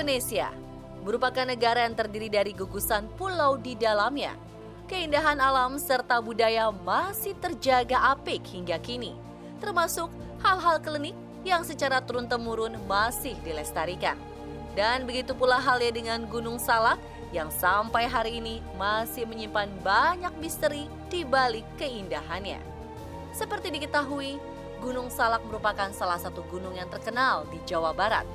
Indonesia merupakan negara yang terdiri dari gugusan pulau di dalamnya. Keindahan alam serta budaya masih terjaga apik hingga kini, termasuk hal-hal klinik yang secara turun-temurun masih dilestarikan. Dan begitu pula halnya dengan Gunung Salak yang sampai hari ini masih menyimpan banyak misteri di balik keindahannya. Seperti diketahui, Gunung Salak merupakan salah satu gunung yang terkenal di Jawa Barat.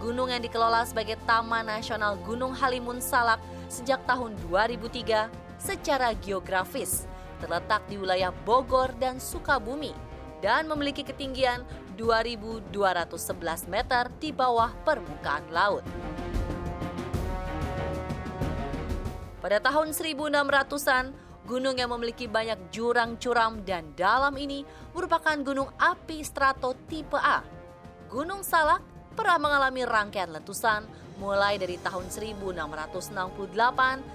Gunung yang dikelola sebagai Taman Nasional Gunung Halimun Salak sejak tahun 2003 secara geografis terletak di wilayah Bogor dan Sukabumi dan memiliki ketinggian 2.211 meter di bawah permukaan laut. Pada tahun 1600-an, gunung yang memiliki banyak jurang curam dan dalam ini merupakan gunung api strato tipe A. Gunung Salak pernah mengalami rangkaian letusan mulai dari tahun 1668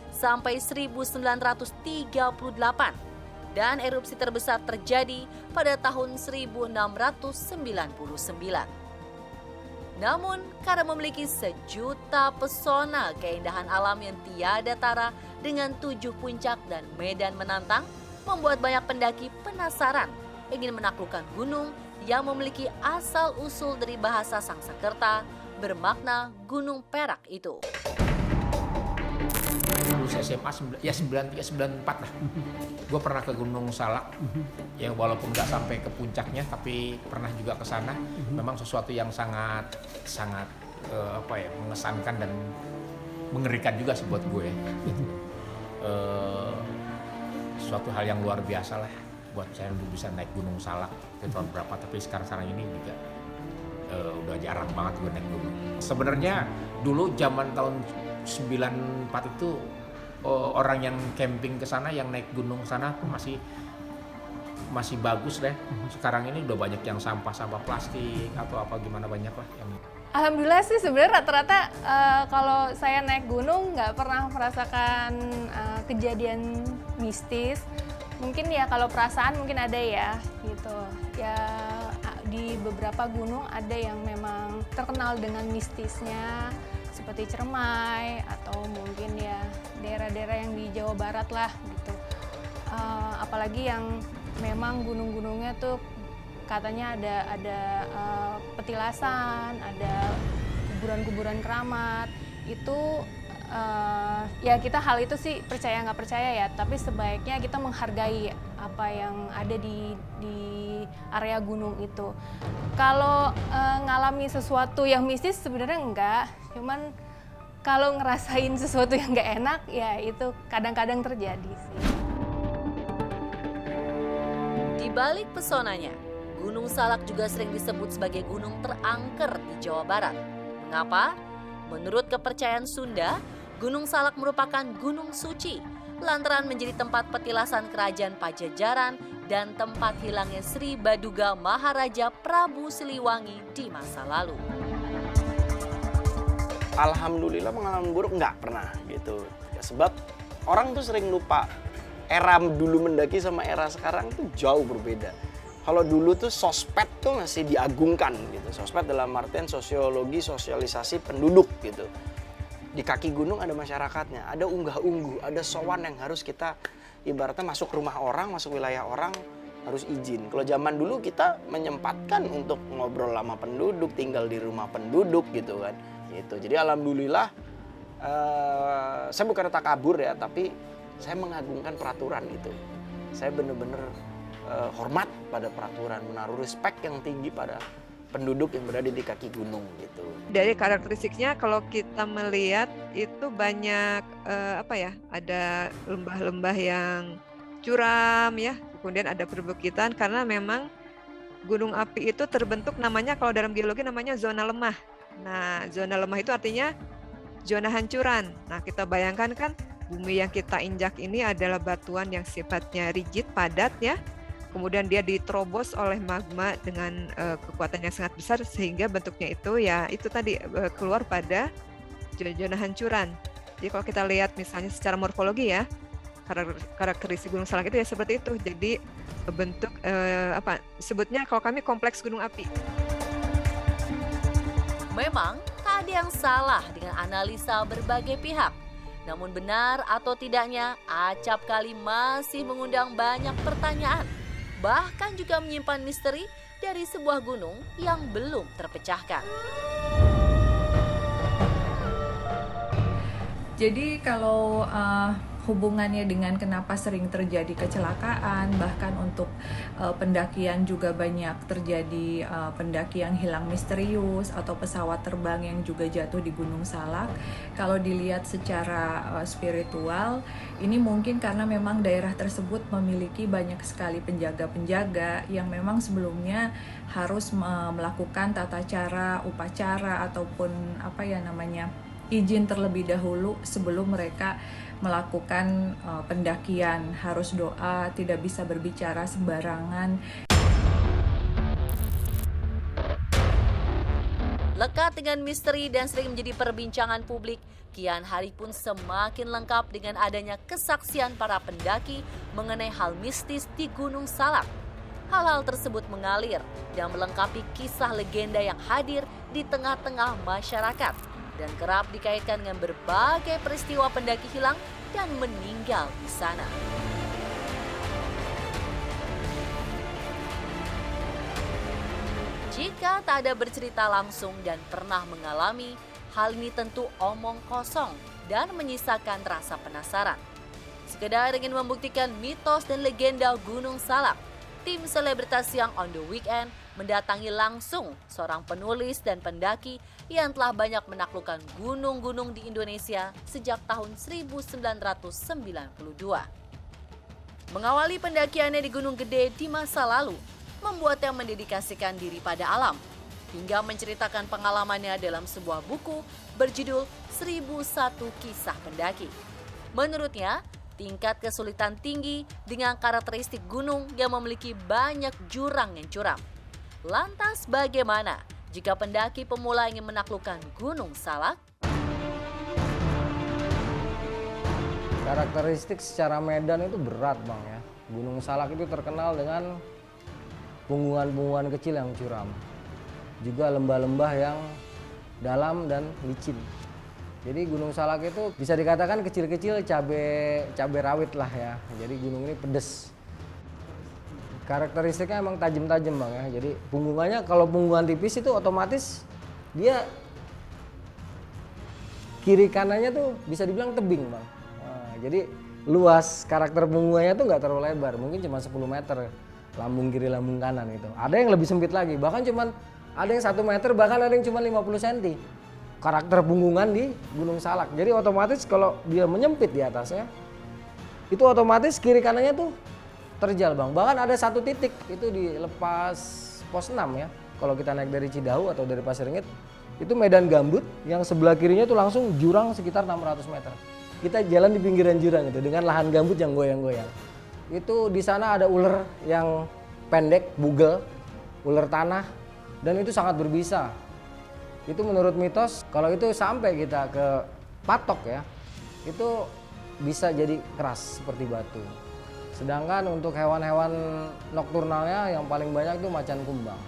sampai 1938 dan erupsi terbesar terjadi pada tahun 1699. Namun, karena memiliki sejuta pesona keindahan alam yang tiada tara dengan 7 puncak dan medan menantang, membuat banyak pendaki penasaran ingin menaklukkan gunung yang memiliki asal-usul dari bahasa Sangsekerta bermakna Gunung Perak itu. Lulus SMA ya 93-94 lah. Gue pernah ke Gunung Salak, yang walaupun nggak sampai ke puncaknya, tapi pernah juga ke sana. Memang sesuatu yang sangat mengesankan dan mengerikan juga sih buat gue. Suatu hal yang luar biasa lah buat saya dulu bisa naik Gunung Salak di tahun berapa, tapi sekarang ini juga udah jarang banget gue naik gunung. Sebenarnya dulu zaman tahun 94 itu orang yang camping ke sana, yang naik gunung sana masih bagus deh. Sekarang ini udah banyak yang sampah plastik atau apa gimana, banyak lah yang. Alhamdulillah sih sebenarnya rata-rata kalau saya naik gunung nggak pernah merasakan kejadian mistis. Mungkin ya kalau perasaan mungkin ada ya gitu. Ya di beberapa gunung ada yang memang terkenal dengan mistisnya seperti Ciremai atau mungkin ya daerah-daerah yang di Jawa Barat lah gitu. Apalagi yang memang gunung-gunungnya tuh katanya ada petilasan, ada kuburan-kuburan keramat. Itu ya kita hal itu sih percaya nggak percaya ya, tapi sebaiknya kita menghargai apa yang ada di area gunung itu. Kalau ngalami sesuatu yang mistis sebenarnya enggak, cuman kalau ngerasain sesuatu yang nggak enak ya itu kadang-kadang terjadi sih. Di balik pesonanya, Gunung Salak juga sering disebut sebagai gunung terangker di Jawa Barat. Mengapa? Menurut kepercayaan Sunda, Gunung Salak merupakan gunung suci, lantaran menjadi tempat petilasan kerajaan Pajajaran dan tempat hilangnya Sri Baduga Maharaja Prabu Siliwangi di masa lalu. Alhamdulillah pengalaman buruk nggak pernah gitu. Ya, sebab orang tuh sering lupa era dulu mendaki sama era sekarang tuh jauh berbeda. Kalau dulu tuh sospet tuh masih diagungkan gitu. Sospet dalam artian sosiologi, sosialisasi penduduk gitu. Di kaki gunung ada masyarakatnya, ada unggah-ungguh, ada sowan yang harus kita ibaratnya masuk rumah orang, masuk wilayah orang harus izin. Kalau zaman dulu kita menyempatkan untuk ngobrol sama penduduk, tinggal di rumah penduduk gitu kan. Gitu. Jadi alhamdulillah saya bukan takabur ya, tapi saya mengagungkan peraturan itu. Saya benar-benar hormat pada peraturan, menaruh respect yang tinggi pada penduduk yang berada di kaki gunung gitu. Dari karakteristiknya kalau kita melihat itu banyak ada lembah-lembah yang curam ya, kemudian ada perbukitan karena memang gunung api itu terbentuk namanya kalau dalam geologi namanya zona lemah. Nah, zona lemah itu artinya zona hancuran. Nah, kita bayangkan kan bumi yang kita injak ini adalah batuan yang sifatnya rigid, padat ya. Kemudian dia diterobos oleh magma dengan kekuatan yang sangat besar sehingga bentuknya itu ya itu tadi keluar pada zona hancuran. Jadi kalau kita lihat misalnya secara morfologi ya, karakteristik Gunung Salak itu ya seperti itu. Jadi bentuk sebutnya kalau kami kompleks gunung api. Memang tak ada yang salah dengan analisa berbagai pihak. Namun benar atau tidaknya, acap kali masih mengundang banyak pertanyaan. Bahkan juga menyimpan misteri dari sebuah gunung yang belum terpecahkan. Jadi kalau hubungannya dengan kenapa sering terjadi kecelakaan, bahkan untuk pendakian juga banyak terjadi pendaki yang hilang misterius atau pesawat terbang yang juga jatuh di Gunung Salak. Kalau dilihat secara spiritual, ini mungkin karena memang daerah tersebut memiliki banyak sekali penjaga-penjaga yang memang sebelumnya harus melakukan tata cara, upacara ataupun izin terlebih dahulu sebelum mereka melakukan pendakian. Harus doa, tidak bisa berbicara sembarangan. Lekat dengan misteri dan sering menjadi perbincangan publik, kian hari pun semakin lengkap dengan adanya kesaksian para pendaki mengenai hal mistis di Gunung Salak. Hal-hal tersebut mengalir dan melengkapi kisah legenda yang hadir di tengah-tengah masyarakat dan kerap dikaitkan dengan berbagai peristiwa pendaki hilang dan meninggal di sana. Jika tak ada bercerita langsung dan pernah mengalami, hal ini tentu omong kosong dan menyisakan rasa penasaran. Sekedar ingin membuktikan mitos dan legenda Gunung Salak, tim selebritas yang on the weekend mendatangi langsung seorang penulis dan pendaki yang telah banyak menaklukkan gunung-gunung di Indonesia sejak tahun 1992. Mengawali pendakiannya di Gunung Gede di masa lalu, membuatnya mendedikasikan diri pada alam, hingga menceritakan pengalamannya dalam sebuah buku berjudul 1001 Kisah Pendaki. Menurutnya, tingkat kesulitan tinggi dengan karakteristik gunung yang memiliki banyak jurang yang curam. Lantas bagaimana jika pendaki pemula ingin menaklukkan Gunung Salak? Karakteristik secara medan itu berat Bang ya. Gunung Salak itu terkenal dengan punggungan-punggungan kecil yang curam. Juga lembah-lembah yang dalam dan licin. Jadi Gunung Salak itu bisa dikatakan kecil-kecil cabai rawit lah ya. Jadi gunung ini pedes. Karakteristiknya emang tajam-tajam Bang ya. Jadi punggungannya kalau punggungan tipis itu otomatis dia kiri kanannya tuh bisa dibilang tebing Bang. Nah, jadi luas karakter punggungannya tuh nggak terlalu lebar, mungkin cuma 10 meter lambung kiri lambung kanan gitu. Ada yang lebih sempit lagi, bahkan cuman ada yang 1 meter, bahkan ada yang cuma 50 cm. Karakter punggungan di Gunung Salak. Jadi otomatis kalau dia menyempit di atasnya, itu otomatis kiri kanannya tuh terjal Bang. Bahkan ada satu titik itu di lepas pos 6 ya. Kalau kita naik dari Cidahu atau dari Pasir Ringit, itu medan gambut yang sebelah kirinya tuh langsung jurang sekitar 600 meter. Kita jalan di pinggiran jurang itu dengan lahan gambut yang goyang-goyang. Itu di sana ada ular yang pendek, bugel, ular tanah, dan itu sangat berbisa. Itu menurut mitos, kalau itu sampai kita ke patok ya, itu bisa jadi keras seperti batu. Sedangkan untuk hewan-hewan nokturnalnya yang paling banyak itu macan kumbang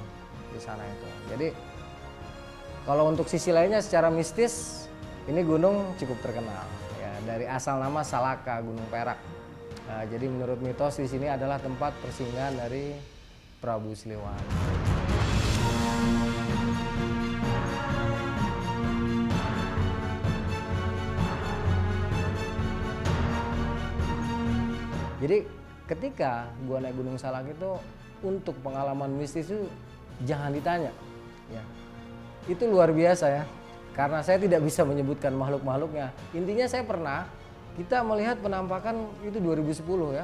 di sana itu. Jadi kalau untuk sisi lainnya secara mistis, ini gunung cukup terkenal ya, dari asal nama Salaka, Gunung Perak. Nah, jadi menurut mitos di sini adalah tempat persinggahan dari Prabu Siliwangi. Jadi ketika gua naik Gunung Salak itu untuk pengalaman mistis itu jangan ditanya, ya itu luar biasa ya. Karena saya tidak bisa menyebutkan makhluk-makhluknya. Intinya saya pernah kita melihat penampakan itu 2010 ya.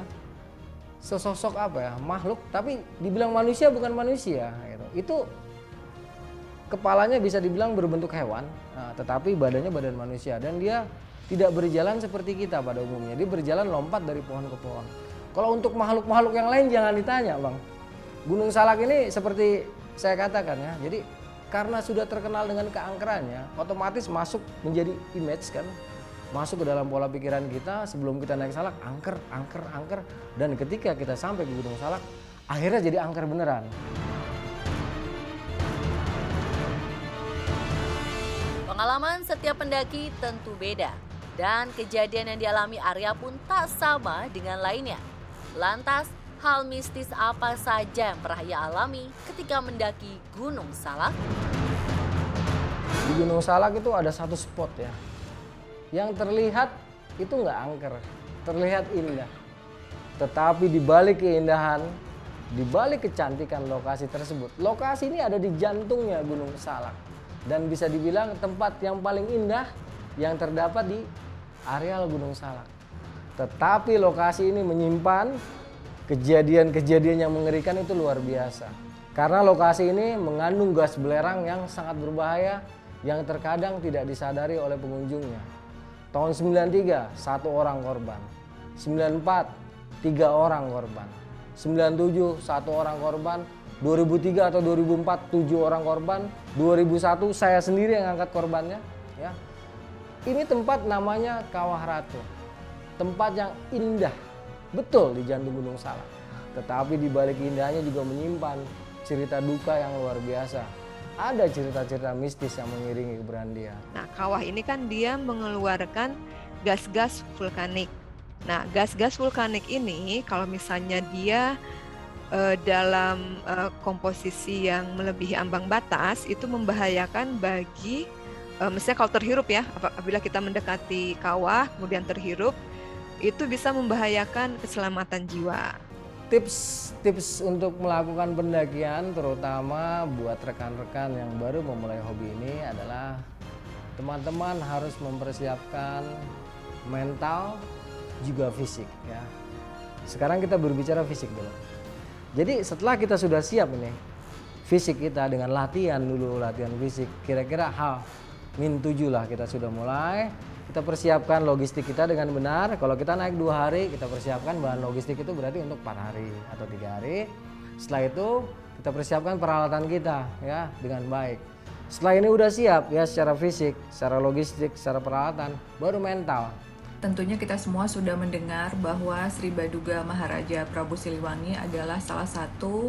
Sesosok apa ya, makhluk tapi dibilang manusia bukan manusia gitu. Itu kepalanya bisa dibilang berbentuk hewan, nah, tetapi badannya badan manusia dan dia tidak berjalan seperti kita pada umumnya. Dia berjalan lompat dari pohon ke pohon. Kalau untuk makhluk-makhluk yang lain jangan ditanya Bang. Gunung Salak ini seperti saya katakan ya. Jadi karena sudah terkenal dengan keangkerannya, otomatis masuk menjadi image kan. Masuk ke dalam pola pikiran kita sebelum kita naik Salak, angker. Dan ketika kita sampai ke Gunung Salak, akhirnya jadi angker beneran. Pengalaman setiap pendaki tentu beda, dan kejadian yang dialami Arya pun tak sama dengan lainnya. Lantas, hal mistis apa saja yang pernah ia alami ketika mendaki Gunung Salak? Di Gunung Salak itu ada satu spot ya, yang terlihat itu nggak angker, terlihat indah. Tetapi di balik keindahan, di balik kecantikan lokasi tersebut, lokasi ini ada di jantungnya Gunung Salak. Dan bisa dibilang tempat yang paling indah yang terdapat di areal Gunung Salak. Tetapi lokasi ini menyimpan kejadian-kejadian yang mengerikan itu luar biasa. Karena lokasi ini mengandung gas belerang yang sangat berbahaya yang terkadang tidak disadari oleh pengunjungnya. Tahun 93, 1 orang korban. 94, 3 orang korban. 97, 1 orang korban. 2003 atau 2004, 7 orang korban. 2001, saya sendiri yang angkat korbannya. Ya. Ini tempat namanya Kawah Ratu. Tempat yang indah, betul di jantung Gunung Salak. Tetapi di balik indahnya juga menyimpan cerita duka yang luar biasa. Ada cerita-cerita mistis yang mengiringi keberadaan dia. Nah, kawah ini kan dia mengeluarkan gas-gas vulkanik. Nah, gas-gas vulkanik ini kalau misalnya dia dalam komposisi yang melebihi ambang batas, itu membahayakan bagi, misalnya kalau terhirup ya, apabila kita mendekati kawah kemudian terhirup, itu bisa membahayakan keselamatan jiwa. Tips untuk melakukan pendakian terutama buat rekan-rekan yang baru memulai hobi ini adalah teman-teman harus mempersiapkan mental juga fisik ya. Sekarang kita berbicara fisik dulu. Jadi setelah kita sudah siap ini fisik kita dengan latihan dulu, latihan fisik, kira-kira H-7 lah kita sudah mulai. Kita persiapkan logistik kita dengan benar. Kalau kita naik 2 hari, kita persiapkan bahan logistik itu berarti untuk 4 hari atau 3 hari. Setelah itu kita persiapkan peralatan kita ya dengan baik. Setelah ini udah siap ya secara fisik, secara logistik, secara peralatan, baru mental. Tentunya kita semua sudah mendengar bahwa Sri Baduga Maharaja Prabu Siliwangi adalah salah satu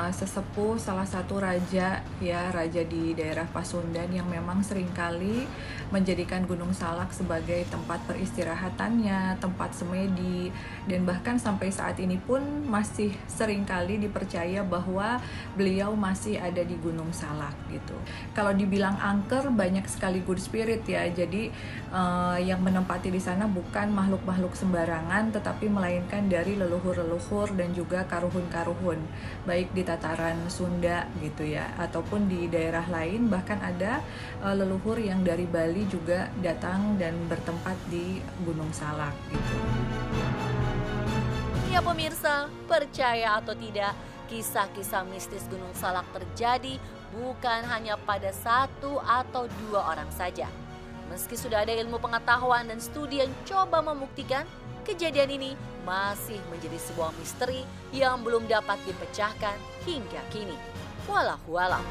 sesepuh, salah satu raja ya, raja di daerah Pasundan yang memang seringkali menjadikan Gunung Salak sebagai tempat peristirahatannya, tempat semedi, dan bahkan sampai saat ini pun masih seringkali dipercaya bahwa beliau masih ada di Gunung Salak gitu. Kalau dibilang angker, banyak sekali good spirit ya, jadi yang menempati di sana bukan makhluk-makhluk sembarangan, tetapi melainkan dari leluhur-leluhur dan juga karuhun-karuhun, baik di tataran Sunda gitu ya, ataupun di daerah lain, bahkan ada leluhur yang dari Bali juga datang dan bertempat di Gunung Salak gitu. Ya pemirsa, percaya atau tidak, kisah-kisah mistis Gunung Salak terjadi bukan hanya pada 1 atau 2 orang saja. Meski sudah ada ilmu pengetahuan dan studi yang coba membuktikan, kejadian ini masih menjadi sebuah misteri yang belum dapat dipecahkan hingga kini. Wallahualam.